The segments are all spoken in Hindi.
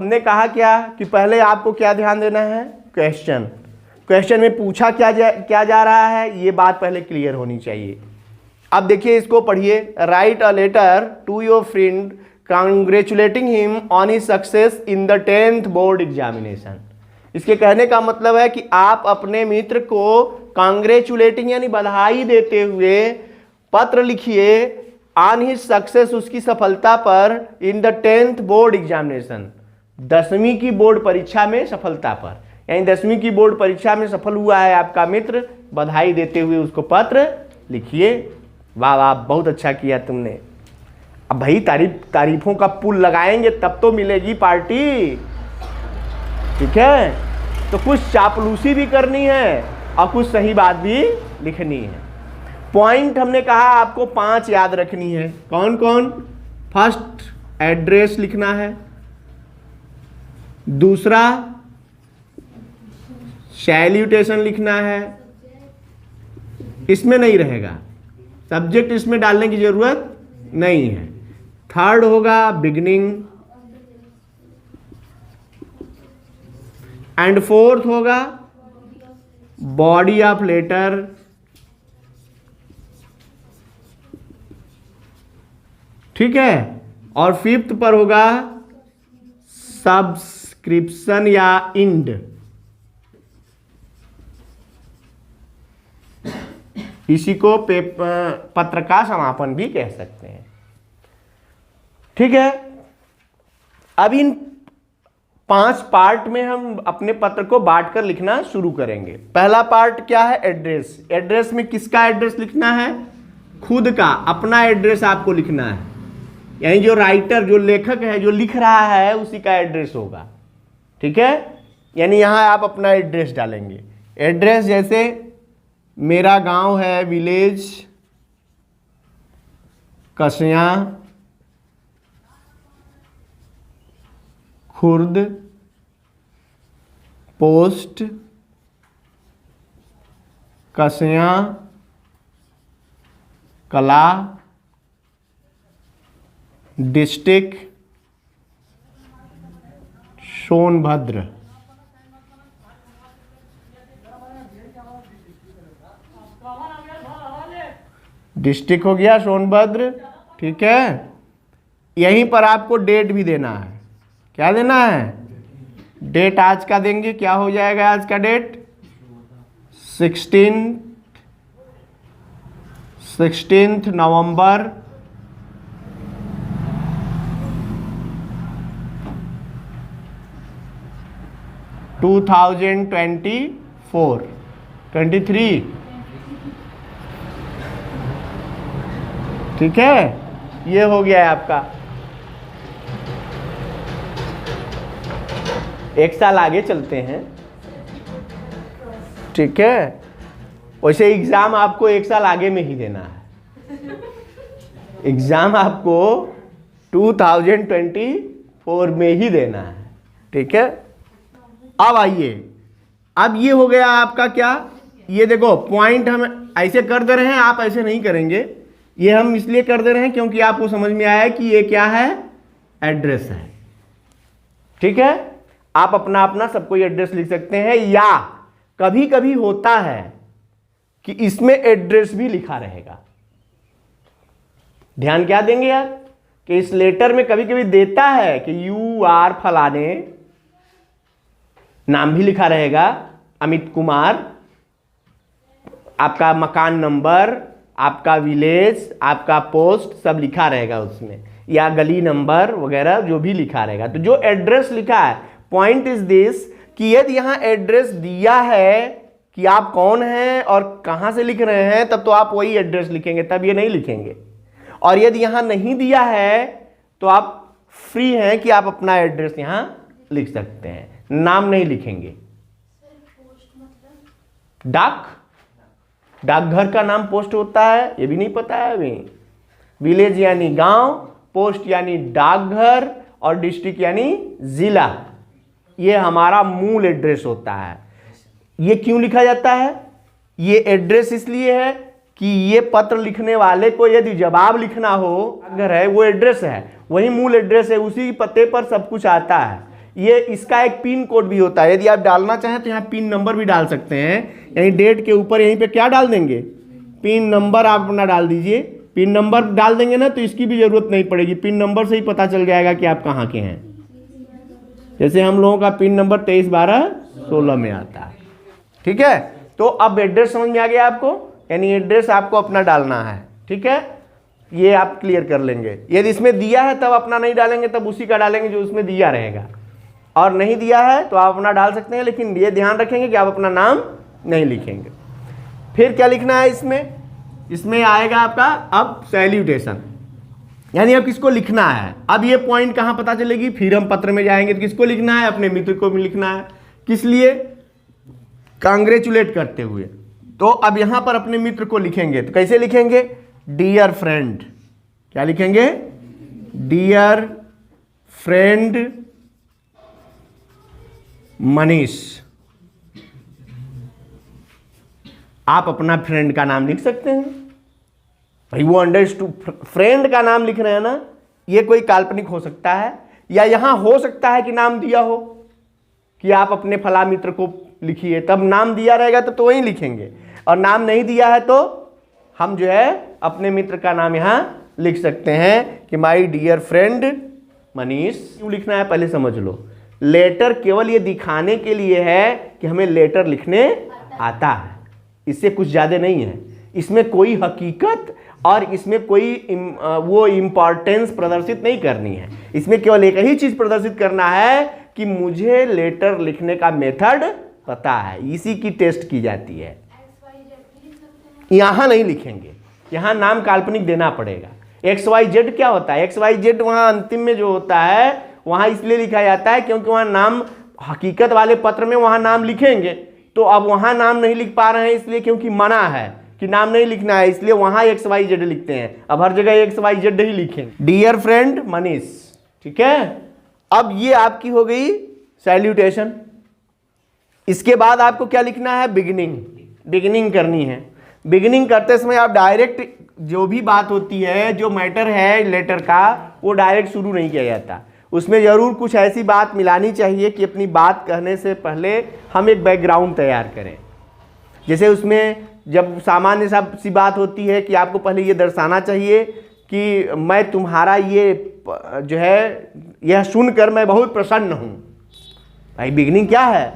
हमने कहा क्या कि पहले आपको क्या ध्यान देना है, क्वेश्चन में पूछा क्या जा रहा है, ये बात पहले क्लियर होनी चाहिए। अब देखिए इसको पढ़िए। Write a letter to your friend congratulating him on his success in the 10th board examination. इसके कहने का मतलब है कि आप अपने मित्र को कांग्रेचुलेटिंग यानी बधाई देते हुए पत्र लिखिए ऑन हिज सक्सेस, उसकी सफलता पर, इन द 10th बोर्ड एग्जामिनेशन, 10वीं की बोर्ड परीक्षा में सफलता पर, यानी 10वीं की बोर्ड परीक्षा में सफल हुआ है आपका मित्र, बधाई देते हुए उसको पत्र लिखिए। वाह वाह, बहुत अच्छा किया तुमने। अब भाई तारीफों का पुल लगाएंगे तब तो मिलेगी पार्टी, ठीक है। तो कुछ चापलूसी भी करनी है और कुछ सही बात भी लिखनी है। पॉइंट हमने कहा आपको 5 याद रखनी है। कौन कौन? फर्स्ट, एड्रेस लिखना है। दूसरा, सैल्यूटेशन लिखना है, इसमें नहीं रहेगा, सब्जेक्ट इसमें डालने की जरूरत नहीं है। थर्ड होगा बिगनिंग, एंड फोर्थ होगा बॉडी ऑफ लेटर, ठीक है। और फिफ्थ पर होगा सब्सक्रिप्शन या इंड। इसी को पत्र का समापन भी कह सकते हैं, ठीक है। अब इन 5 पार्ट में हम अपने पत्र को बांटकर लिखना शुरू करेंगे। पहला पार्ट क्या है? एड्रेस। एड्रेस में किसका एड्रेस लिखना है? खुद का, अपना एड्रेस आपको लिखना है, यानी जो राइटर, जो लेखक है, जो लिख रहा है, उसी का एड्रेस होगा, ठीक है। यानी यहां आप अपना एड्रेस डालेंगे। एड्रेस जैसे मेरा गांव है, विलेज कसिया खुर्द, पोस्ट कसिया कला, डिस्ट्रिक्ट सोनभद्र। डिस्ट्रिक्ट हो गया सोनभद्र, ठीक है। यहीं पर आपको डेट भी देना है। क्या देना है? डेट आज का देंगे। क्या हो जाएगा आज का डेट? 16 नवंबर 2024 23, ठीक है। ये हो गया है आपका। एक साल आगे चलते हैं, ठीक है। वैसे एग्जाम आपको एक साल आगे में ही देना है। एग्जाम आपको 2024 में ही देना है, ठीक है। अब आइए, अब ये हो गया आपका क्या, ये देखो पॉइंट हम ऐसे कर दे रहे हैं, आप ऐसे नहीं करेंगे। ये हम इसलिए कर दे रहे हैं क्योंकि आपको समझ में आया कि ये क्या है, एड्रेस है, ठीक है। आप अपना अपना सब कोई एड्रेस लिख सकते हैं, या कभी कभी होता है कि इसमें एड्रेस भी लिखा रहेगा। ध्यान क्या देंगे यार, कि इस लेटर में कभी कभी देता है कि यू आर फलाने, नाम भी लिखा रहेगा, अमित कुमार, आपका मकान नंबर, आपका विलेज, आपका पोस्ट, सब लिखा रहेगा उसमें, या गली नंबर वगैरह जो भी लिखा रहेगा। तो जो एड्रेस लिखा है, पॉइंट इज दिस कि यदि यहां एड्रेस दिया है कि आप कौन हैं और कहां से लिख रहे हैं, तब तो आप वही एड्रेस लिखेंगे, तब ये नहीं लिखेंगे। और यदि यहां नहीं दिया है तो आप फ्री हैं कि आप अपना एड्रेस यहां लिख सकते हैं, नाम नहीं लिखेंगे। डाकघर का नाम पोस्ट होता है, ये भी नहीं पता है अभी। विलेज यानी गांव, पोस्ट यानी डाकघर, और डिस्ट्रिक्ट यानी जिला। ये हमारा मूल एड्रेस होता है। ये क्यों लिखा जाता है? ये एड्रेस इसलिए है कि ये पत्र लिखने वाले को यदि जवाब लिखना हो, अगर है वो एड्रेस है, वही मूल एड्रेस है, उसी पते पर सब कुछ आता है। ये इसका एक पिन कोड भी होता है, यदि आप डालना चाहें तो यहाँ पिन नंबर भी डाल सकते हैं, यानी डेट के ऊपर यहीं पे क्या डाल देंगे, पिन नंबर आप अपना डाल दीजिए। पिन नंबर डाल देंगे ना तो इसकी भी जरूरत नहीं पड़ेगी, पिन नंबर से ही पता चल जाएगा कि आप कहाँ के हैं। जैसे हम लोगों का पिन नंबर 231216 में आता है, ठीक है। तो अब एड्रेस समझ में आ गया आपको, यानी एड्रेस आपको अपना डालना है, ठीक है, ये आप क्लियर कर लेंगे। यदि इसमें दिया है तब अपना नहीं डालेंगे, तब उसी का डालेंगे जो उसमें दिया रहेगा, और नहीं दिया है तो आप अपना डाल सकते हैं, लेकिन ये ध्यान रखेंगे कि आप अपना नाम नहीं लिखेंगे। फिर क्या लिखना है इसमें, इसमें आएगा आपका अब सैल्यूटेशन, यानी अब किसको लिखना है। अब ये पॉइंट कहाँ पता चलेगी, फिर हम पत्र में जाएंगे तो किसको लिखना है, अपने मित्र को भी लिखना है, किस लिए, कांग्रेचुलेट करते हुए। तो अब यहां पर अपने मित्र को लिखेंगे, तो कैसे लिखेंगे, डियर फ्रेंड, क्या लिखेंगे, डियर फ्रेंड मनीष। आप अपना फ्रेंड का नाम लिख सकते हैं, भाई वो अंडरस्टूड, फ्रेंड का नाम लिख रहे हैं ना, ये कोई काल्पनिक हो सकता है, या यहां हो सकता है कि नाम दिया हो कि आप अपने फला मित्र को लिखिए, तब नाम दिया रहेगा तो वही लिखेंगे, और नाम नहीं दिया है तो हम जो है अपने मित्र का नाम यहां लिख सकते हैं कि माय डियर फ्रेंड मनीष। क्यों लिखना है पहले समझ लो, लेटर केवल ये दिखाने के लिए है कि हमें लेटर लिखने आता है, इससे कुछ ज़्यादा नहीं है, इसमें कोई हकीकत और इसमें कोई वो इम्पॉर्टेंस प्रदर्शित नहीं करनी है, इसमें केवल एक ही चीज़ प्रदर्शित करना है कि मुझे लेटर लिखने का मेथड पता है, इसी की टेस्ट की जाती है। यहाँ नहीं लिखेंगे, यहाँ नाम काल्पनिक देना पड़ेगा। XYZ क्या होता है, XYZ वहाँ अंतिम में जो होता है वहाँ इसलिए लिखा जाता है क्योंकि वहाँ नाम, हकीकत वाले पत्र में वहाँ नाम लिखेंगे, तो अब वहाँ नाम नहीं लिख पा रहे हैं इसलिए क्योंकि मना है कि नाम नहीं लिखना है, इसलिए वहाँ XYZ लिखते हैं। अब हर जगह XYZ ही लिखेंगे, डियर फ्रेंड मनीष, ठीक है। अब ये आपकी हो गई सैल्यूटेशन। इसके बाद आपको क्या लिखना है, बिगिनिंग, बिगिनिंग करनी है। बिगिनिंग करते समय आप डायरेक्ट जो भी बात होती है, जो मैटर है लेटर का, वो डायरेक्ट शुरू नहीं किया जाता, उसमें ज़रूर कुछ ऐसी बात मिलानी चाहिए कि अपनी बात कहने से पहले हम एक बैकग्राउंड तैयार करें। जैसे उसमें जब सामान्य सी बात होती है कि आपको पहले ये दर्शाना चाहिए कि मैं तुम्हारा ये जो है यह सुनकर मैं बहुत प्रसन्न हूँ। भाई बिगिनिंग क्या है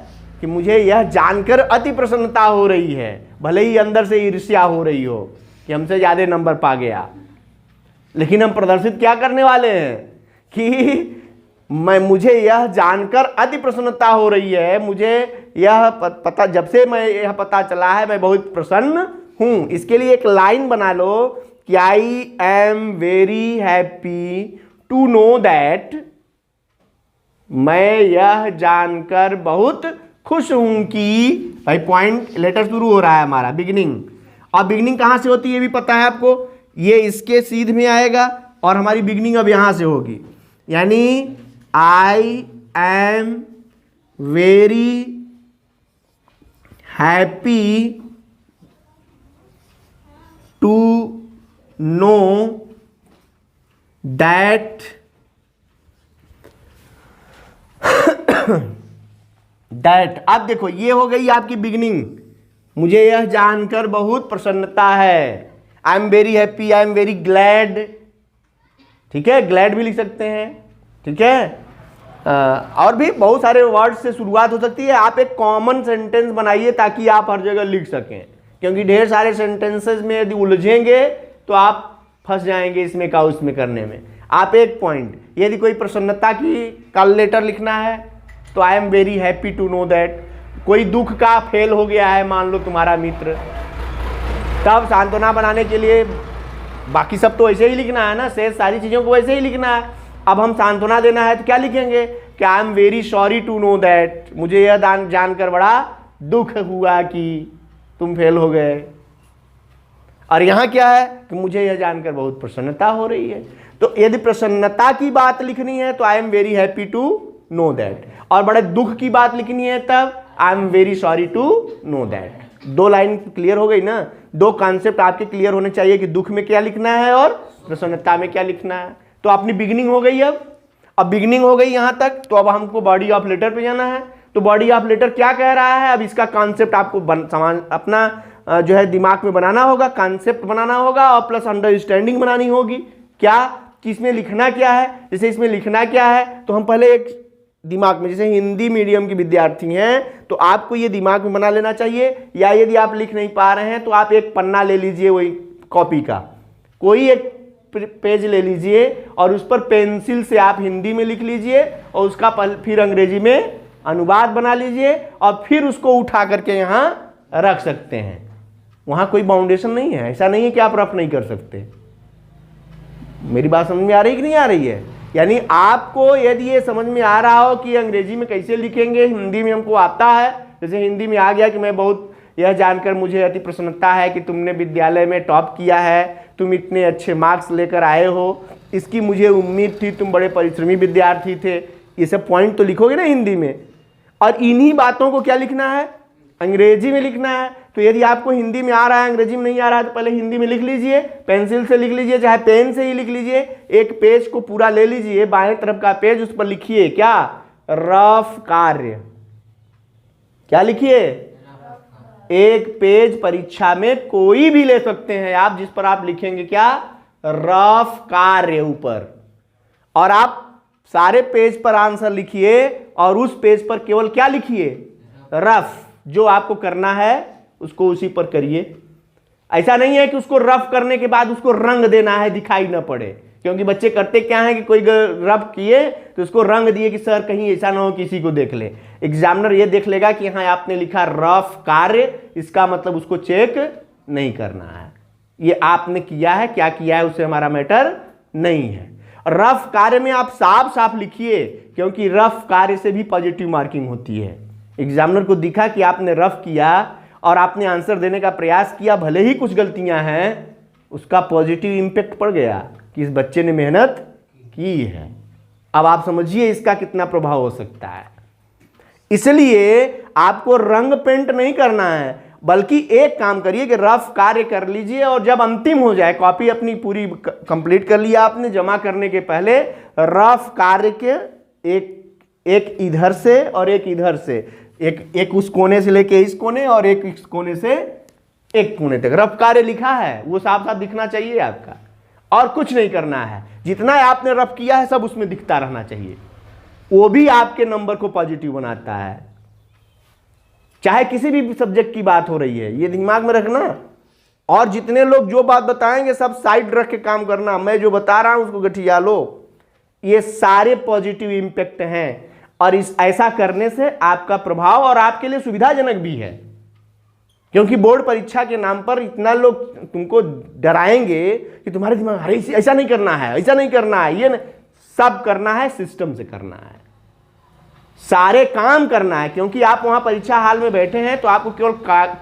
कि मुझे यह जानकर अति प्रसन्नता हो रही है, भले ही अंदर से ईर्ष्या हो रही हो कि हमसे ज़्यादा नंबर पा गया, लेकिन हम प्रदर्शित क्या करने वाले हैं कि मुझे यह जानकर अति प्रसन्नता हो रही है, मुझे यह पता, जब से मैं यह पता चला है मैं बहुत प्रसन्न हूँ। इसके लिए एक लाइन बना लो कि I am very happy to know that, मैं यह जानकर बहुत खुश हूं कि, भाई पॉइंट लेटर शुरू हो रहा है हमारा बिगिनिंग। अब बिगिनिंग कहां से होती है ये भी पता है आपको, ये इसके सीध में आएगा और हमारी बिगिनिंग अब यहां से होगी, यानी I am very happy to know that that. अब देखो ये हो गई आपकी बिगिनिंग, मुझे यह जानकर बहुत प्रसन्नता है, आई am very happy, I am very glad, ठीक है, ग्लैड भी लिख सकते हैं, ठीक है। और भी बहुत सारे वर्ड से शुरुआत हो सकती है। आप एक कॉमन सेंटेंस बनाइए ताकि आप हर जगह लिख सकें, क्योंकि ढेर सारे सेंटेंसेस में यदि उलझेंगे तो आप फंस जाएंगे इसमें का उसमें करने में। आप एक पॉइंट, यदि कोई प्रसन्नता की कॉल लेटर लिखना है तो I am very happy to know that. कोई दुख का फेल हो गया है मान लो तुम्हारा मित्र, तब सांत्वना बनाने के लिए बाकी सब तो ऐसे ही लिखना है ना, शेष सारी चीज़ों को वैसे ही लिखना है। अब हम सांत्वना देना है तो क्या लिखेंगे कि I am very sorry to know that, मुझे यह जानकर बड़ा दुख हुआ कि तुम फेल हो गए। और यहाँ क्या है कि मुझे यह जानकर बहुत प्रसन्नता हो रही है। तो यदि प्रसन्नता की बात लिखनी है तो I am very happy to know that, और बड़े दुख की बात लिखनी है तब I am very sorry to know that. दो लाइन क्लियर हो गई ना, दो कॉन्सेप्ट आपके क्लियर होने चाहिए कि दुख में क्या लिखना है और प्रसन्नता में क्या लिखना है। तो अपनी बिगिनिंग हो गई। अब बिगनिंग हो गई यहां तक, तो अब हमको बॉडी ऑफ लेटर पे जाना है। तो बॉडी ऑफ लेटर क्या कह रहा है, अब इसका कॉन्सेप्ट आपको अपना जो है दिमाग में बनाना होगा, कॉन्सेप्ट बनाना होगा और प्लस अंडरस्टैंडिंग बनानी होगी। क्या कि इसमें लिखना क्या है। जैसे इसमें लिखना क्या है तो हम पहले एक दिमाग में, जैसे हिंदी मीडियम के विद्यार्थी हैं तो आपको ये दिमाग में बना लेना चाहिए, या यदि आप लिख नहीं पा रहे हैं तो आप एक पन्ना ले लीजिए, वही कॉपी का कोई एक पेज ले लीजिए और उस पर पेंसिल से आप हिंदी में लिख लीजिए और उसका फिर अंग्रेजी में अनुवाद बना लीजिए और फिर उसको उठा करके यहाँ रख सकते हैं। वहाँ कोई बाउंडेशन नहीं है, ऐसा नहीं है कि आप रफ नहीं कर सकते। मेरी बात समझ में आ रही है कि नहीं आ रही है? यानी आपको यदि ये समझ में आ रहा हो कि अंग्रेजी में कैसे लिखेंगे, हिंदी में हमको आता है, जैसे हिंदी में आ गया कि मैं बहुत, यह जानकर मुझे अति प्रसन्नता है कि तुमने विद्यालय में टॉप किया है, तुम इतने अच्छे मार्क्स लेकर आए हो, इसकी मुझे उम्मीद थी, तुम बड़े परिश्रमी विद्यार्थी थे। ये सब पॉइंट तो लिखोगे ना हिंदी में, और इन्हीं बातों को क्या लिखना है, अंग्रेजी में लिखना है। तो यदि आपको हिंदी में आ रहा है, अंग्रेजी में नहीं आ रहा है, तो पहले हिंदी में लिख लीजिए, पेंसिल से लिख लीजिए, चाहे पेन से ही लिख लीजिए। एक पेज को पूरा ले लीजिए, बाएं तरफ का पेज, उस पर लिखिए क्या, रफ कार्य। क्या लिखिए, एक पेज परीक्षा में कोई भी ले सकते हैं आप, जिस पर आप लिखेंगे क्या, रफ कार्य ऊपर, और आप सारे पेज पर आंसर लिखिए और उस पेज पर केवल क्या लिखिए, रफ। जो आपको करना है उसको उसी पर करिए। ऐसा नहीं है कि उसको रफ करने के बाद उसको रंग देना है, दिखाई ना पड़े, क्योंकि बच्चे करते क्या है कि कोई रफ किए तो उसको रंग दिए कि सर कहीं ऐसा ना हो किसी को देख ले। एग्जामिनर ये देख लेगा कि हाँ आपने लिखा रफ कार्य, इसका मतलब उसको चेक नहीं करना है, ये आपने किया है, क्या किया है उससे हमारा मैटर नहीं है। रफ कार्य में आप साफ साफ लिखिए, क्योंकि रफ कार्य से भी पॉजिटिव मार्किंग होती है। एग्जामिनर को दिखा कि आपने रफ किया और आपने आंसर देने का प्रयास किया, भले ही कुछ गलतियां हैं, उसका पॉजिटिव इंपैक्ट पड़ गया कि इस बच्चे ने मेहनत की है। अब आप समझिए इसका कितना प्रभाव हो सकता है। इसलिए आपको रंग पेंट नहीं करना है, बल्कि एक काम करिए कि रफ कार्य कर लीजिए, और जब अंतिम हो जाए, कॉपी अपनी पूरी कंप्लीट कर लिया आपने, जमा करने के पहले रफ कार्य के एक इधर से और एक इधर से, एक उस कोने से लेके इस कोने और एक इस कोने से एक कोने तक रफ कार्य लिखा है, वो साफ साफ दिखना चाहिए आपका, और कुछ नहीं करना है। जितना आपने रफ किया है सब उसमें दिखता रहना चाहिए, वो भी आपके नंबर को पॉजिटिव बनाता है। चाहे किसी भी सब्जेक्ट की बात हो रही है, ये दिमाग में रखना। और जितने लोग जो बात बताएंगे सब साइड रख के काम करना, मैं जो बता रहा हूं उसको गठिया लो। ये सारे पॉजिटिव इंपैक्ट हैं, और इस ऐसा करने से आपका प्रभाव और आपके लिए सुविधाजनक भी है, क्योंकि बोर्ड परीक्षा के नाम पर इतना लोग तुमको डराएंगे कि तुम्हारे दिमाग, अरे ऐसा नहीं करना है, ऐसा नहीं करना है, ये सब करना है, सिस्टम से करना है, सारे काम करना है। क्योंकि आप वहां परीक्षा हाल में बैठे हैं तो आपको केवल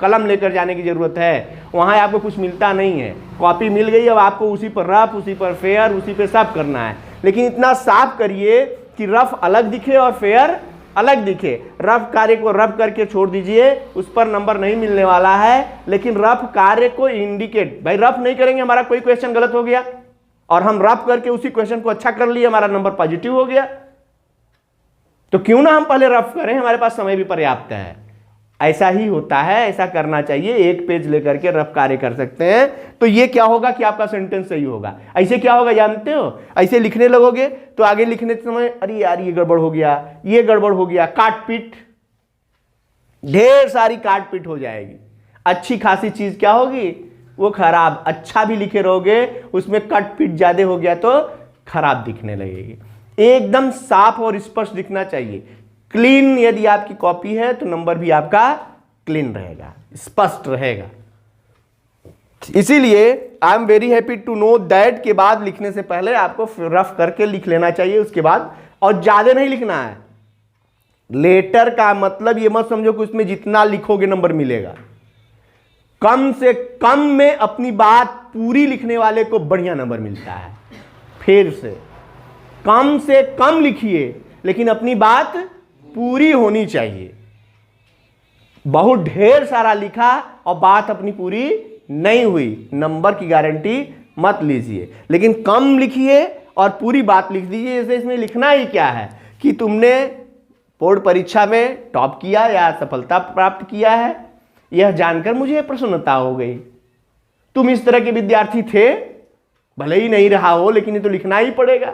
कलम लेकर जाने की जरूरत है, वहां आपको कुछ मिलता नहीं है। कॉपी मिल गई, अब आपको उसी पर रफ, उसी पर फेयर, उसी पे सब करना है। लेकिन इतना साफ करिए कि रफ अलग दिखे और फेयर अलग दिखे। रफ कार्य को रफ करके छोड़ दीजिए, उस पर नंबर नहीं मिलने वाला है, लेकिन रफ कार्य को इंडिकेट, भाई रफ नहीं करेंगे हमारा कोई क्वेश्चन गलत हो गया, और हम रफ करके उसी क्वेश्चन को अच्छा कर लिए, हमारा नंबर पॉजिटिव हो गया, तो क्यों ना हम पहले रफ करें, हमारे पास समय भी पर्याप्त है। ऐसा ही होता है, ऐसा करना चाहिए। एक पेज लेकर के रफ कार्य कर सकते हैं, तो ये क्या होगा कि आपका सेंटेंस सही होगा। ऐसे क्या होगा जानते हो, ऐसे लिखने लगोगे तो आगे लिखने समय अरे यार ये गड़बड़ हो गया, ये गड़बड़ हो गया, काट पीट, ढेर सारी काट पीट हो जाएगी। अच्छी खासी चीज क्या होगी, वो खराब। अच्छा भी लिखे रहोगे, उसमें कट पीट ज्यादा हो गया तो खराब दिखने लगेगी। एकदम साफ और स्पष्ट दिखना चाहिए। क्लीन यदि आपकी कॉपी है तो नंबर भी आपका क्लीन रहेगा, स्पष्ट रहेगा। इसीलिए I am very happy to know that के बाद लिखने से पहले आपको रफ करके लिख लेना चाहिए उसके बाद, और ज्यादा नहीं लिखना है। लेटर का मतलब ये मत समझो कि उसमें जितना लिखोगे नंबर मिलेगा। कम से कम में अपनी बात पूरी लिखने वाले को बढ़िया नंबर मिलता है। फिर से कम लिखिए, लेकिन अपनी बात पूरी होनी चाहिए। बहुत ढेर सारा लिखा और बात अपनी पूरी नहीं हुई, नंबर की गारंटी मत लीजिए। लेकिन कम लिखिए और पूरी बात लिख दीजिए। जैसे इसमें लिखना ही क्या है कि तुमने बोर्ड परीक्षा में टॉप किया या सफलता प्राप्त किया है, यह जानकर मुझे प्रसन्नता हो गई। तुम इस तरह के विद्यार्थी थे, भले ही नहीं रहा हो, लेकिन ये तो लिखना ही पड़ेगा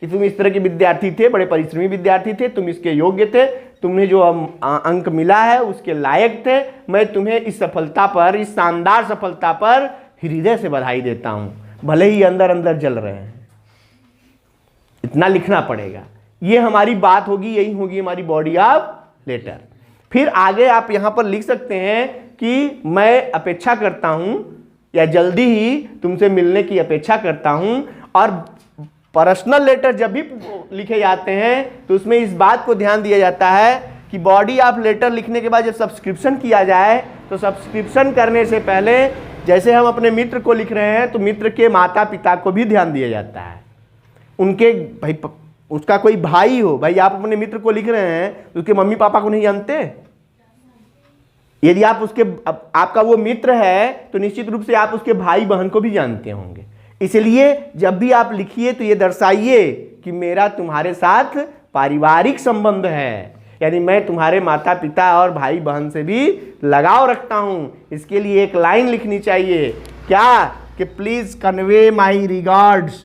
कि तुम इस तरह के विद्यार्थी थे, बड़े परिश्रमी विद्यार्थी थे, तुम इसके योग्य थे, तुम्हें जो अंक मिला है उसके लायक थे। मैं तुम्हें इस सफलता पर, इस शानदार सफलता पर हृदय से बधाई देता हूं, भले ही अंदर अंदर जल रहे हैं। इतना लिखना पड़ेगा। ये हमारी बात होगी, यही होगी हमारी बॉडी ऑफ लेटर। फिर आगे आप यहां पर लिख सकते हैं कि मैं अपेक्षा करता हूं या जल्दी ही तुमसे मिलने की अपेक्षा करता हूं। और पर्सनल लेटर जब भी लिखे जाते हैं तो उसमें इस बात को ध्यान दिया जाता है कि बॉडी ऑफ लेटर लिखने के बाद जब सब्सक्रिप्शन किया जाए तो सब्सक्रिप्शन करने से पहले जैसे हम अपने मित्र को लिख रहे हैं तो मित्र के माता पिता को भी ध्यान दिया जाता है। उनके भाई, उसका कोई भाई हो, भाई आप अपने मित्र को लिख रहे हैं तो उसके मम्मी पापा को नहीं जानते? यदि आप उसके आपका वो मित्र है तो निश्चित रूप से आप उसके भाई बहन को भी जानते होंगे। इसलिए जब भी आप लिखिए तो ये दर्शाइए कि मेरा तुम्हारे साथ पारिवारिक संबंध है, यानी मैं तुम्हारे माता पिता और भाई बहन से भी लगाव रखता हूं। इसके लिए एक लाइन लिखनी चाहिए, क्या कि प्लीज कन्वे माई रिगार्ड्स।